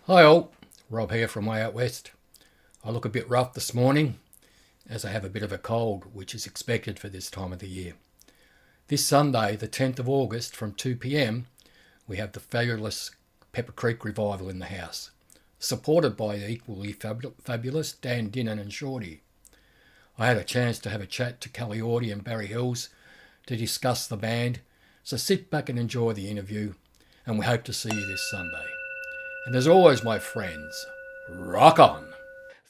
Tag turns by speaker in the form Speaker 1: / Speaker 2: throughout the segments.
Speaker 1: Hi all, Rob here from Way Out West. I look a bit rough this morning as I have a bit of a cold, which is expected for this time of the year. This Sunday, the 10th of August from 2 p.m, we have the fabulous Pepper Creek Revival in the house, supported by the equally fabulous Dan Dinnan and Shorty. I had a chance to have a chat to Kelly Audie and Barry Hills to discuss the band, so sit back and enjoy the interview, and we hope to see you this Sunday. And as always, my friends, rock on!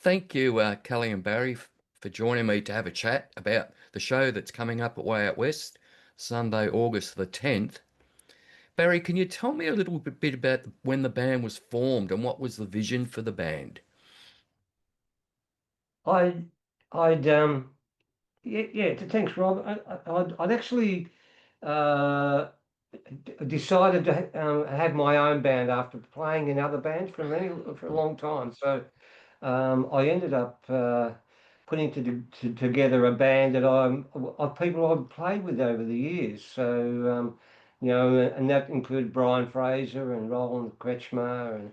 Speaker 1: Thank you, Kelly and Barry, for joining me to have a chat about the show that's coming up at Way Out West, Sunday, August the 10th. Barry, can you tell me a little bit about when the band was formed and what was the vision for the band?
Speaker 2: I, I'd yeah. Thanks, Rob. I'd actually uh, decided to have my own band after playing in other bands for a long time. So I ended up putting together a band that of people I've played with over the years. So and that included Brian Fraser and Roland Kretschmer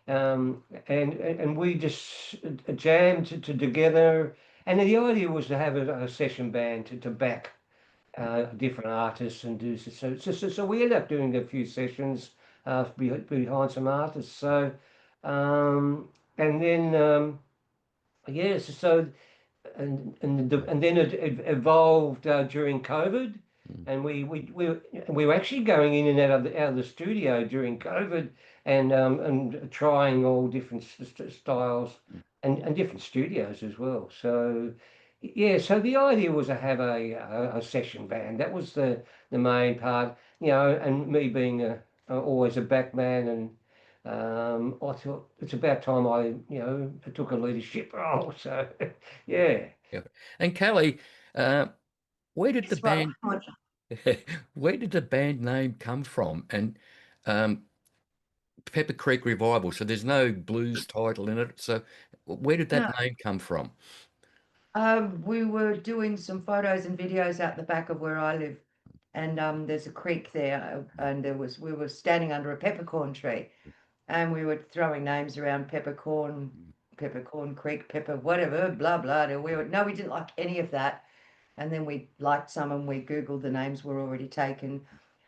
Speaker 2: and we just jammed together. And the idea was to have a session band to back different artists and do so we ended up doing a few sessions behind some artists. So and then yes, so and then it evolved during COVID,
Speaker 1: Mm.
Speaker 2: and we were actually going in and out of the studio during COVID, and trying all different styles and different studios as well. So yeah, so the idea was to have a session band. That was the main part, and me being always a back man, and I thought it's about time I took a leadership role. So yeah.
Speaker 1: Yeah. And Kelly, uh, where did the
Speaker 3: Yes, Rob.
Speaker 1: band where did the band name come from? And um, Pepper Creek Revival. So there's no blues title in it. So where did
Speaker 3: No,
Speaker 1: that name come from?
Speaker 3: we were doing some photos and videos out the back of where I live, and there's a creek there, and we were standing under a peppercorn tree, and we were throwing names around peppercorn creek, pepper whatever, blah blah. And we didn't like any of that, and then we liked some, and we googled the names were already taken,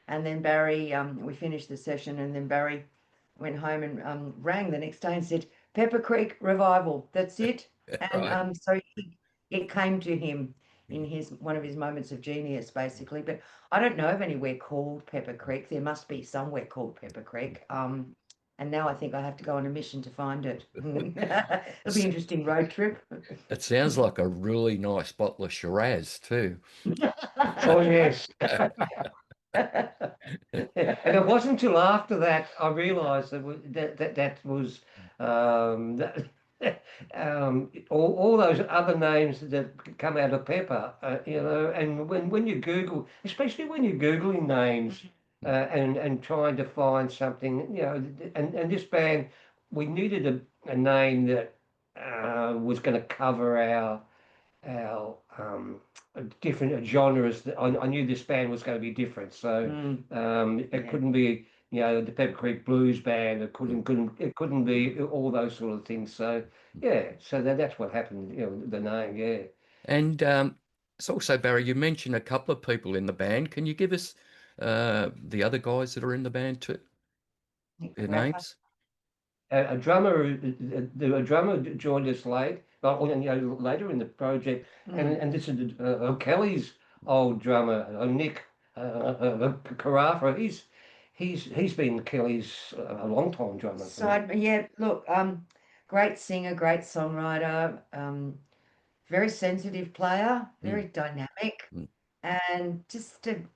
Speaker 3: and then Barry, we finished the session, and then Barry went home and rang the next day and said, Pepper Creek Revival, that's it. And
Speaker 1: Right.
Speaker 3: so it came to him in one of his moments of genius, basically. But I don't know of anywhere called Pepper Creek. There must be somewhere called Pepper Creek. And now I think I have to go on a mission to find it. It'll be an interesting road trip.
Speaker 1: It sounds like a really nice bottle of Shiraz too.
Speaker 2: Oh yes. And it wasn't until after that I realised that was that all those other names that come out of Pepper, and when you Google, especially when you're Googling names and trying to find something, and this band, we needed a name that was going to cover our different genres. I knew this band was going to be different, so it
Speaker 3: Yeah.
Speaker 2: couldn't be the Pepper Creek Blues Band. It
Speaker 1: Mm.
Speaker 2: couldn't be all those sort of things. So yeah, so that's what happened. The name. Yeah.
Speaker 1: And it's also, Barry, you mentioned a couple of people in the band. Can you give us the other guys that are in the band too, their
Speaker 3: Rapper.
Speaker 1: names?
Speaker 2: A drummer, a drummer joined us late, well, later in the project, and this is Kelly's old drummer, Nick Carafa. He's been Kelly's a long time drummer for him.
Speaker 3: Yeah, look, great singer, great songwriter, very sensitive player,
Speaker 1: Mm.
Speaker 3: very dynamic,
Speaker 1: Mm.
Speaker 3: and just an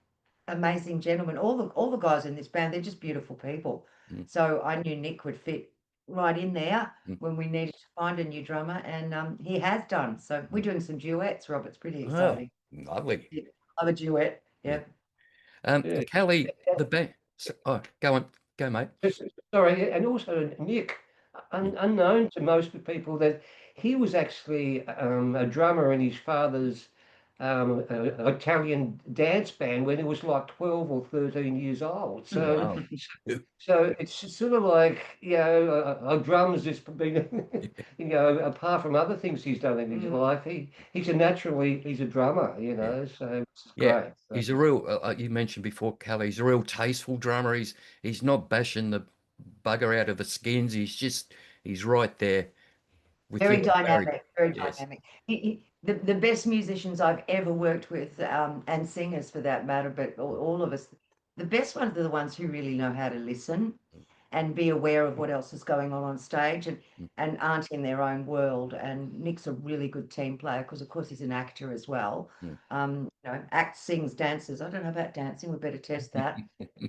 Speaker 3: amazing gentleman. All the guys in this band, they're just beautiful people.
Speaker 1: Mm.
Speaker 3: So I knew Nick would fit right in there
Speaker 1: Mm.
Speaker 3: when we needed to find a new drummer, and he has done. So we're
Speaker 1: Mm.
Speaker 3: doing some duets, Rob. It's pretty
Speaker 1: Oh,
Speaker 3: exciting.
Speaker 1: lovely.
Speaker 3: Yeah, love a duet.
Speaker 1: Yeah.
Speaker 3: Yeah.
Speaker 2: Yeah.
Speaker 1: Kelly, the band. Oh, go on, go, mate.
Speaker 2: Sorry, and also Nick,
Speaker 1: Mm.
Speaker 2: unknown to most of the people, that he was actually a drummer in his father's Italian dance band when he was like 12 or 13 years old. So,
Speaker 1: Wow.
Speaker 2: so it's sort of like, drums has been, apart from other things he's done in his life, he's a drummer, so it's
Speaker 1: Yeah,
Speaker 2: great. So,
Speaker 1: he's a real, you mentioned before, Kelly, he's a real tasteful drummer. He's not bashing the bugger out of the skins. He's right there with
Speaker 3: Very
Speaker 1: you, Barry.
Speaker 3: dynamic, very
Speaker 1: Yes.
Speaker 3: dynamic. The best musicians I've ever worked with, and singers for that matter, but all of us, the best ones are the ones who really know how to listen and be aware of what else is going on stage and aren't in their own world. And Nick's a really good team player because, of course, he's an actor as well. Acts, sings, dances. I don't know about dancing. We better test that.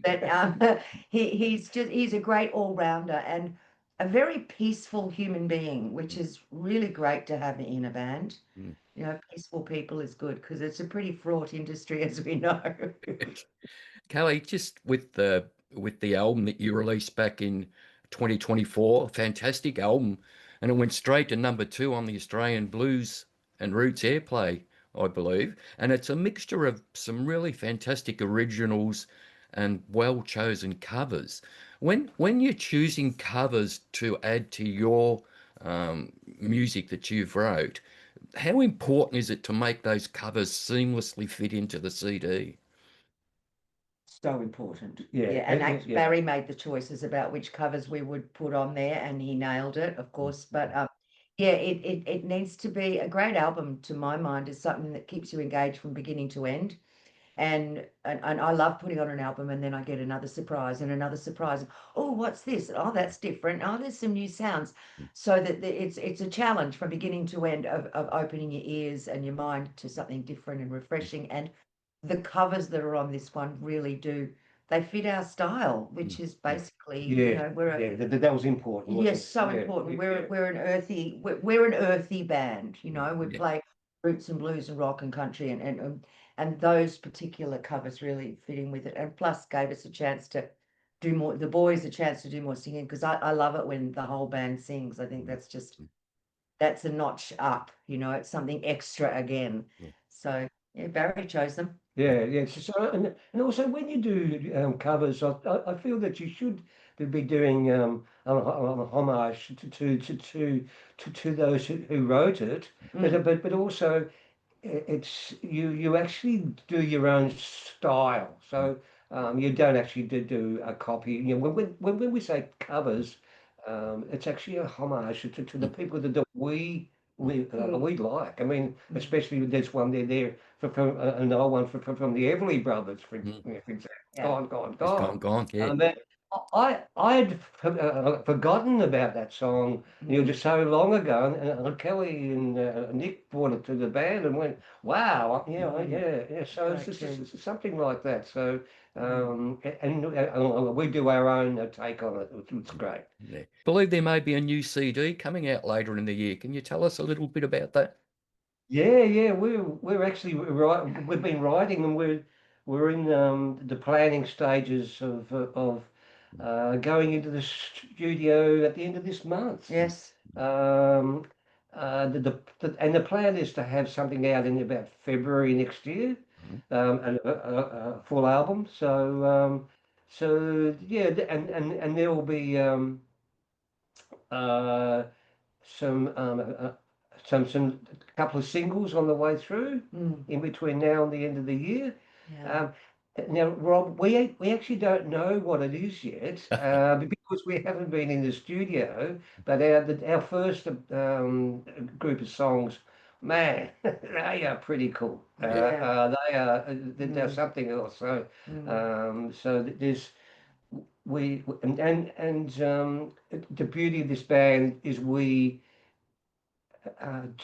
Speaker 3: But he's a great all-rounder and a very peaceful human being, which is really great to have in a band. Peaceful people is good because it's a pretty fraught industry, as we know.
Speaker 1: Kelly, just with the album that you released back in 2024, a fantastic album, and it went straight to #2 on the Australian Blues and Roots Airplay, I believe. And it's a mixture of some really fantastic originals and well-chosen covers. When you're choosing covers to add to your music that you've wrote, how important is it to make those covers seamlessly fit into the CD?
Speaker 3: So important.
Speaker 2: Yeah,
Speaker 3: And
Speaker 2: yeah.
Speaker 3: Barry made the choices about which covers we would put on there, and he nailed it, of course. But it needs to be a great album, to my mind, is something that keeps you engaged from beginning to end. And I love putting on an album and then I get another surprise and another surprise. Oh, what's this? Oh, that's different. Oh, there's some new sounds. So that it's a challenge from beginning to end of opening your ears and your mind to something different and refreshing. And the covers that are on this one really do. They fit our style, which is basically,
Speaker 2: Yeah, that was important, wasn't
Speaker 3: yes,
Speaker 2: it?
Speaker 3: so
Speaker 2: Yeah,
Speaker 3: important.
Speaker 2: yeah.
Speaker 3: We're an earthy band, we play roots and blues and rock and country and those particular covers really fit in with it. And plus gave us a chance to do more, the boys a chance to do more singing, because I love it when the whole band sings. I think that's a notch up, it's something extra again. So yeah, Barry chose them.
Speaker 2: Yeah. So, and also when you do covers, I feel that you should be doing a homage to those who wrote it, but also it's you actually do your own style. So you don't actually do a copy. When we say covers, it's actually a homage to the people that we like. I mean, especially there's one there from an old one from the Everly Brothers, for example.
Speaker 3: Yeah.
Speaker 1: It's
Speaker 2: Gone.
Speaker 1: gone, yeah.
Speaker 2: But I had forgotten about that song, just so long ago, and Kelly and Nick brought it to the band and went, "Wow, yeah." So
Speaker 3: Right,
Speaker 2: it's something like that. So and we do our own take on it. It's great.
Speaker 1: Yeah. Believe there may be a new CD coming out later in the year. Can you tell us a little bit about that?
Speaker 2: Yeah. We're actually we've been writing, and we're in the planning stages of going into the studio at the end of this month.
Speaker 3: Yes.
Speaker 2: Um, and the plan is to have something out in about February next year, a full album. So yeah, and there will be uh, some some couple of singles on the way through in between now and the end of the year.
Speaker 3: Yeah.
Speaker 2: Now, Rob, we actually don't know what it is yet because we haven't been in the studio. But our first group of songs, man, they are pretty cool. They're something else. So there's we and the beauty of this band is we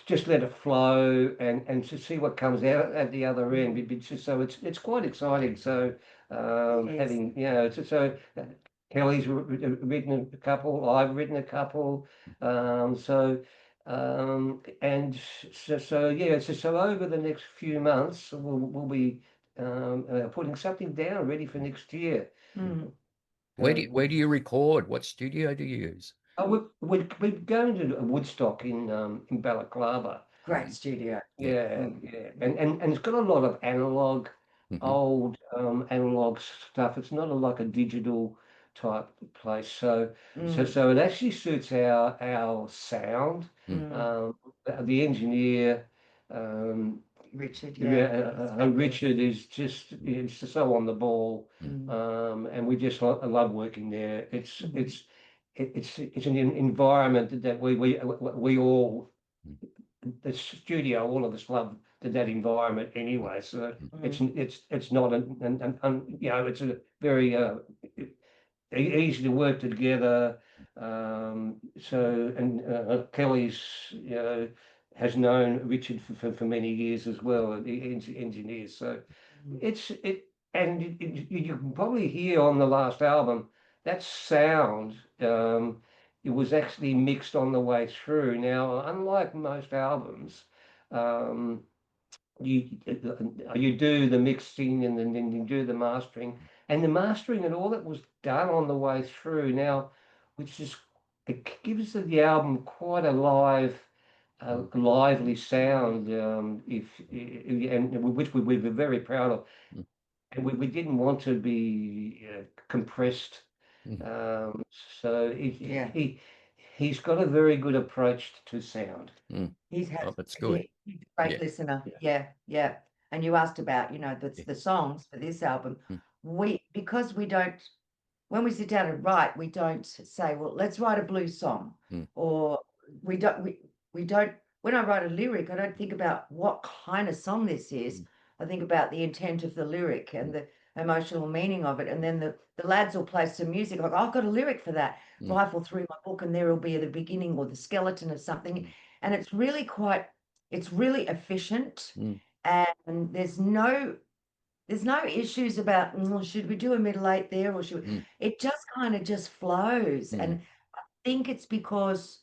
Speaker 2: just let it flow and to see what comes out at the other end. So it's quite exciting. So having Kelly's written a couple, I've written a couple. And so over the next few months we'll be putting something down ready for next year.
Speaker 1: Where do you record? What studio do you use?
Speaker 2: We're going to Woodstock in Balaclava.
Speaker 3: Great studio.
Speaker 2: Yeah, and it's got a lot of analog, old analog stuff. It's not like a digital type place. So so it actually suits our sound. The engineer,
Speaker 3: Richard,
Speaker 2: Richard is just so on the ball, and we just love working there. It's an environment that we all, the studio, all of us love that environment anyway. So it's not you know, it's a very easy to work together. So and Kelly's, you know, has known Richard for many years as well, the engineer. So you can probably hear on the last album that sound. It was actually mixed on the way through. Now, unlike most albums, um, you do the mixing and then you do the mastering, and the mastering and all that was done on the way through. Now, which is, it gives the album quite a lively sound, which we were very proud of, and we didn't want to be compressed. So he's got a very good approach to sound.
Speaker 3: He's had,
Speaker 1: that's good.
Speaker 3: He's a great listener. Yeah. And you asked about, you know, the songs for this album. Because we don't, when we sit down and write, we don't say, well, let's write a blues song, or we don't. When I write a lyric, I don't think about what kind of song this is. I think about the intent of the lyric and the emotional meaning of it, and then the lads will play some music. Like, I've got a lyric for that. Rifle through my book, and there will be at the beginning or the skeleton of something, and it's really efficient, and there's no issues about should we do a middle eight there, or should we? It just kind of just flows, and I think it's because,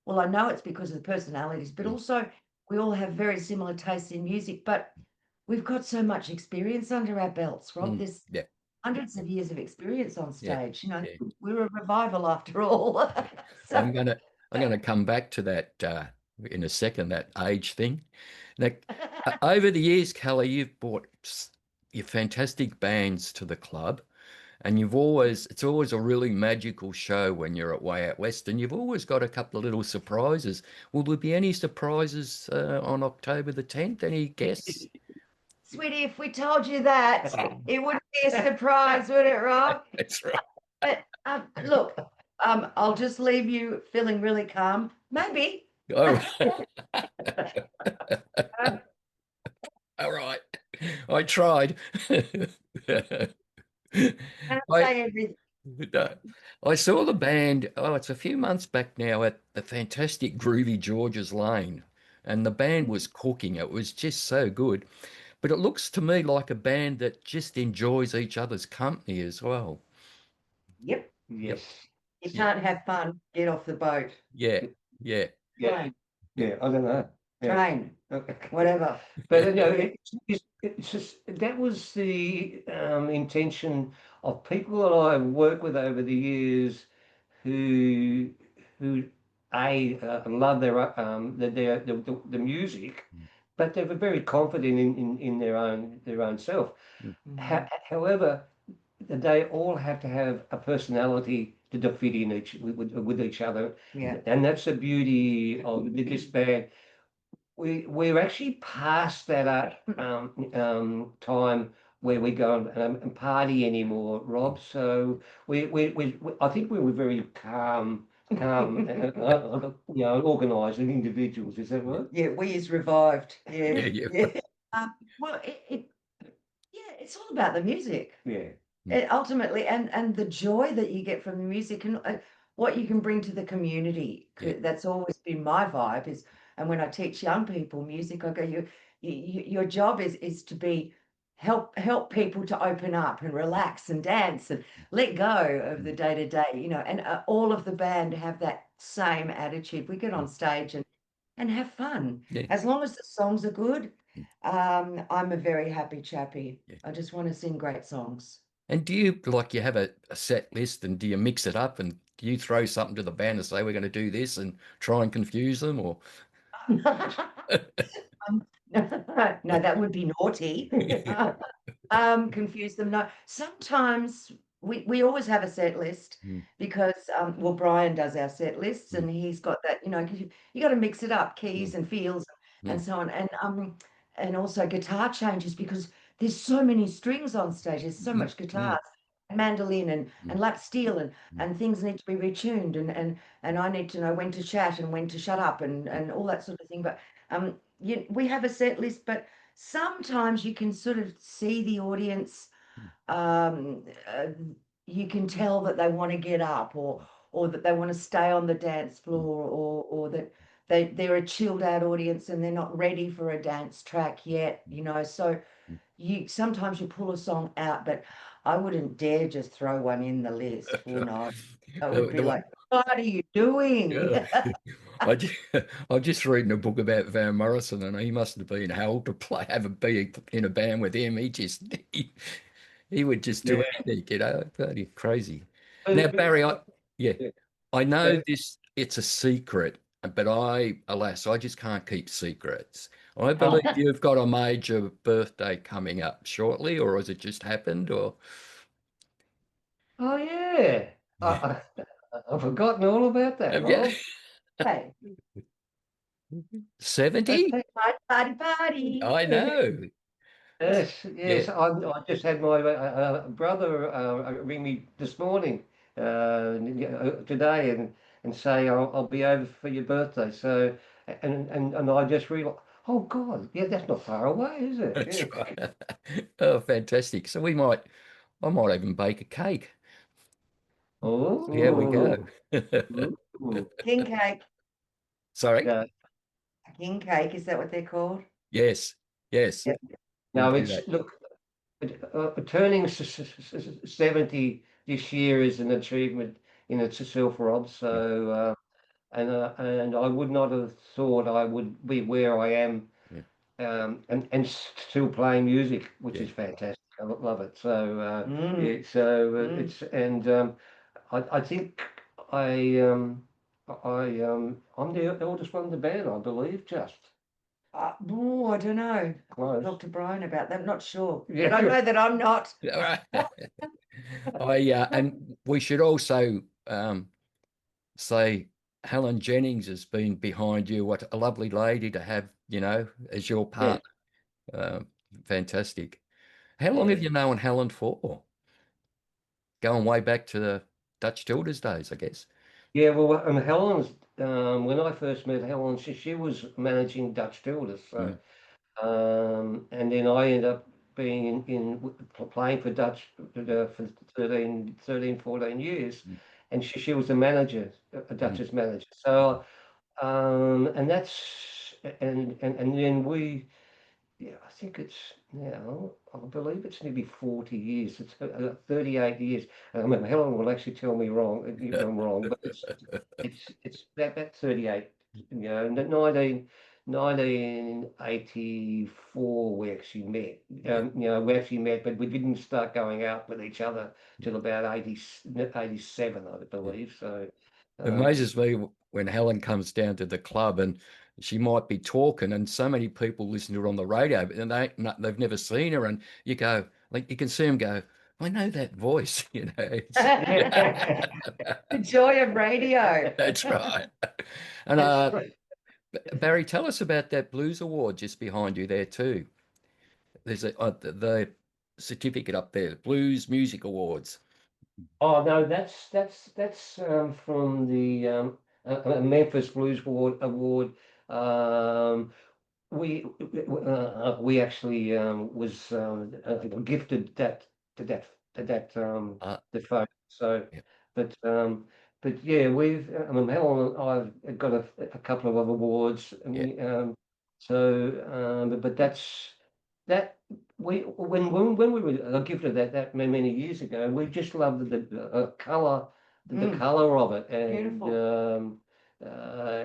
Speaker 3: well, I know it's because of the personalities, but also we all have very similar tastes in music, but we've got so much experience under our belts, Rob. There's hundreds of years of experience on stage. You know, we're a revival after all. So,
Speaker 1: I'm gonna come back to that in a second, that age thing. Now, over the years, Kelly, you've brought your fantastic bands to the club, and it's always a really magical show when you're at Way Out West, and you've always got a couple of little surprises. Will there be any surprises on October the 10th? Any guests?
Speaker 3: Sweetie, if we told you that, it wouldn't be a surprise, would it, Rob?
Speaker 1: That's right.
Speaker 3: But look, I'll just leave you feeling really calm. Maybe.
Speaker 1: Oh. All right. I tried. I saw the band, it's a few months back now, at the fantastic Groovy George's Lane, and the band was cooking. It was just so good. But it looks to me like a band that just enjoys each other's company as well.
Speaker 3: Yep.
Speaker 2: Yes.
Speaker 3: You can't have fun, get off the boat.
Speaker 1: Yeah.
Speaker 3: Train.
Speaker 2: Yeah, I don't know.
Speaker 3: Train. Whatever.
Speaker 2: But you know, it's just, that was the intention of people that I've worked with over the years, who love the music, but they were very confident in their own self. However, they all have to have a personality to fit in with each other. And that's the beauty of this band. We're actually past that time where we go and party anymore, Rob. So I think we were very calm, you know, organised and individuals. Is that right?
Speaker 3: Yeah, we is revived. Yeah. Well, it's all about the music. Ultimately, and the joy that you get from the music, and what you can bring to the community. That's always been my vibe. And when I teach young people music, I go, your job is to help people to open up and relax and dance and let go of the day to day, you know. And all of the band have that same attitude. We get on stage and have fun. As long as the songs are good, I'm a very happy chappy. I just want to sing great songs.
Speaker 1: And do you have a set list, and do you mix it up, and do you throw something to the band and say we're going to do this and try and confuse them, or?
Speaker 3: No, that would be naughty. Confuse them. No, sometimes we always have a set list
Speaker 1: Mm.
Speaker 3: because well, Brian does our set lists
Speaker 1: Mm.
Speaker 3: and he's got that, 'cause you got to mix it up, keys
Speaker 1: Mm.
Speaker 3: and feels and
Speaker 1: Mm.
Speaker 3: so on, and also guitar changes because there's so many strings on stage. There's so
Speaker 1: Mm.
Speaker 3: much guitars, mandolin and lap steel and things need to be retuned and I need to know when to chat and when to shut up and all that sort of thing. But we have a set list, but sometimes you can sort of see the audience. Um, uh, you can tell that they want to get up or that they want to stay on the dance floor or that they're a chilled out audience and they're not ready for a dance track yet, so sometimes you pull a song out, but I wouldn't dare just throw one in the list, no. That would be like, what are you doing?
Speaker 1: Yeah. I'm just reading a book about Van Morrison, and he must have been hell to be in a band with him. He would just do anything, bloody crazy. Now, Barry,
Speaker 2: Yeah.
Speaker 1: I know
Speaker 2: Yeah.
Speaker 1: it's a secret, but alas, I just can't keep secrets. I believe you've got a major birthday coming up shortly, or has it just happened, or?
Speaker 2: Oh yeah. I've forgotten all about that,
Speaker 1: Have you?
Speaker 2: Rob.
Speaker 3: Hey,
Speaker 1: 70?
Speaker 3: party.
Speaker 1: I know.
Speaker 2: Yes,
Speaker 1: Yeah.
Speaker 2: yes. I just had my brother ring me this morning, today, and say I'll be over for your birthday. So, and I just realized, oh God, yeah, that's not far away, is it?
Speaker 1: That's
Speaker 2: Yeah.
Speaker 1: right. Oh, fantastic. So I might even bake a cake. See how we
Speaker 2: Oh,
Speaker 1: go.
Speaker 2: mm,
Speaker 3: King cake.
Speaker 1: Sorry?
Speaker 2: yeah.
Speaker 3: King cake, is that what they're called?
Speaker 1: Yes. Yes.
Speaker 3: Yeah.
Speaker 1: We'll
Speaker 2: No,
Speaker 1: do
Speaker 2: it's
Speaker 1: that.
Speaker 2: look, turning 70 this year is an achievement in itself, Rob.
Speaker 1: Yeah.
Speaker 2: So. And I would not have thought I would be where I am,
Speaker 1: Yeah.
Speaker 2: and still playing music, which
Speaker 1: Yeah.
Speaker 2: is fantastic. I love it. So
Speaker 3: Mm,
Speaker 2: yeah, so
Speaker 3: mm.
Speaker 2: it's and I think I I'm the eldest one in the band, I believe. Just
Speaker 3: I don't know.
Speaker 2: close.
Speaker 3: Talk to Brian about that. I'm not sure,
Speaker 2: Yeah.
Speaker 3: but I know that I'm not.
Speaker 1: All right. And we should also say Helen Jennings has been behind you. What a lovely lady to have, as your
Speaker 2: Yeah.
Speaker 1: partner. Uh, Fantastic. How long have
Speaker 2: Yeah.
Speaker 1: you known Helen for? Going way back to the Dutch Tildes days, I guess.
Speaker 2: Yeah, well, Helen's when I first met Helen, she was managing Dutch Tildes, so.
Speaker 1: Mm.
Speaker 2: And then I ended up being playing for Dutch for 14 years,
Speaker 1: Mm.
Speaker 2: and she was the manager, a
Speaker 1: Mm.
Speaker 2: Dutch's manager. So, and and then yeah, I think it's now, I believe it's nearly 40 years. It's 38 years. And I remember Helen will actually tell me wrong, if I'm wrong, but it's about 38, in 1984 we actually met.
Speaker 1: Yeah.
Speaker 2: We actually met, but we didn't start going out with each other till about 87, I
Speaker 1: Yeah.
Speaker 2: believe. So,
Speaker 1: It amazes me when Helen comes down to the club and she might be talking, and so many people listen to her on the radio, but they've never seen her, and you go, like, you can see them go, I know that voice,
Speaker 3: The joy of radio.
Speaker 1: That's right. And
Speaker 2: that's right.
Speaker 1: Barry, tell us about that Blues Award just behind you there too. There's the certificate up there, Blues Music Awards.
Speaker 2: Oh no, that's from the Memphis Blues Award. Um, we actually was gifted that
Speaker 1: Uh,
Speaker 2: the photo. So,
Speaker 1: yeah,
Speaker 2: but yeah, Helen and I've got a couple of other awards, and
Speaker 1: yeah,
Speaker 2: but that's that when we were gifted that many years ago, we just loved the color, the
Speaker 3: Mm,
Speaker 2: color of it, and
Speaker 3: beautiful.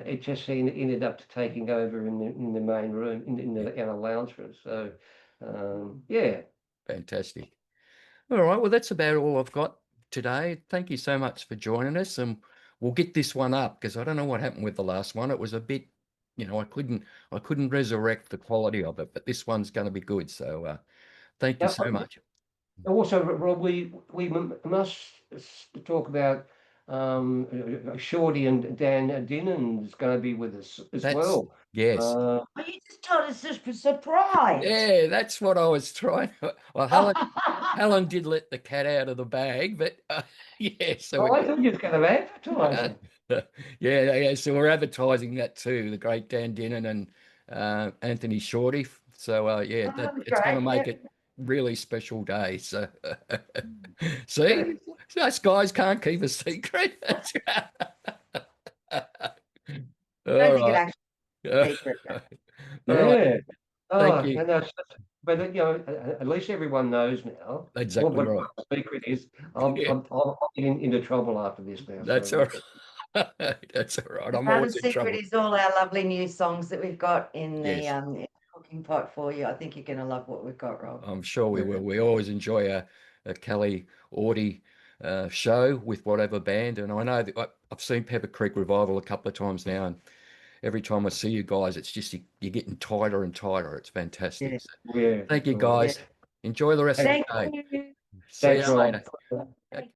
Speaker 2: it just ended up taking over in the main room in a lounge room. So yeah.
Speaker 1: fantastic. All right, well, that's about all I've got today. Thank you so much for joining us, and we'll get this one up because I don't know what happened with the last one. It was a bit I couldn't resurrect the quality of it, but this one's going to be good. So thank you so much.
Speaker 2: Also, Rob, we must talk about Shorty and Dan Dinnan is going to be with us as well.
Speaker 1: Yes.
Speaker 3: Oh, you just told us this for surprise.
Speaker 1: Yeah, that's what I was trying. Well, Helen did let the cat out of the bag, but yeah. So
Speaker 2: I thought you were going to advertise it.
Speaker 1: yeah. So we're advertising that too. The great Dan Dinnan and Anthony Shorty. So yeah, it's going to make it really special day. So see, us guys can't keep a secret.
Speaker 3: I think it actually secret.
Speaker 2: Yeah.
Speaker 1: Thank you.
Speaker 2: But at least everyone knows now
Speaker 1: Exactly
Speaker 2: what
Speaker 1: right.
Speaker 2: the secret is. I'm into trouble after this now.
Speaker 1: That's all right. That's all right. I'm
Speaker 3: Now the
Speaker 1: always in trouble.
Speaker 3: secret is all our lovely new songs that we've got in the
Speaker 1: Yes.
Speaker 3: in the cooking pot for you. I think you're going to love what we've got, Rob.
Speaker 1: I'm sure we will. We always enjoy a Kelly Audie show with whatever band. And I know that I've seen Pepper Creek Revival a couple of times now, and every time I see you guys, it's just you're getting tighter and tighter. It's fantastic.
Speaker 3: Yeah.
Speaker 1: So, thank you, guys. Enjoy the rest of the day.
Speaker 3: Thank you.
Speaker 1: See
Speaker 2: Thanks,
Speaker 1: you
Speaker 2: Rob.
Speaker 1: later.